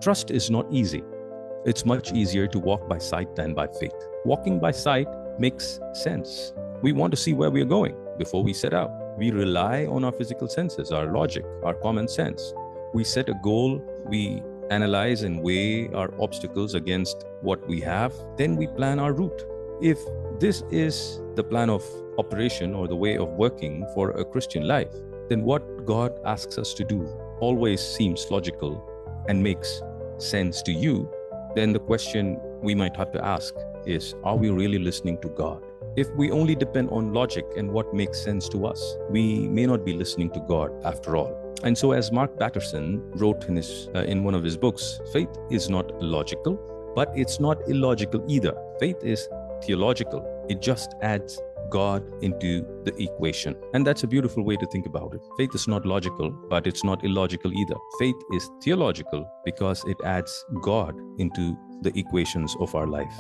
Trust is not easy. It's much easier to walk by sight than by faith. Walking by sight makes sense. We want to see where we are going before we set out. We rely on our physical senses, our logic, our common sense. We set a goal, we analyze and weigh our obstacles against what we have, then we plan our route. If this is the plan of operation or the way of working for a Christian life, then what God asks us to do always seems logical and makes sense to you. Then the question we might have to ask is, are we really listening to God? If we only depend on logic and what makes sense to us, we may not be listening to God after all. And so, as Mark Batterson wrote in one of his books, faith is not logical, but it's not illogical either. Faith is theological. It just adds God into the equation. And that's a beautiful way to think about it. Faith is not logical, but it's not illogical either. Faith is theological because it adds God into the equations of our life.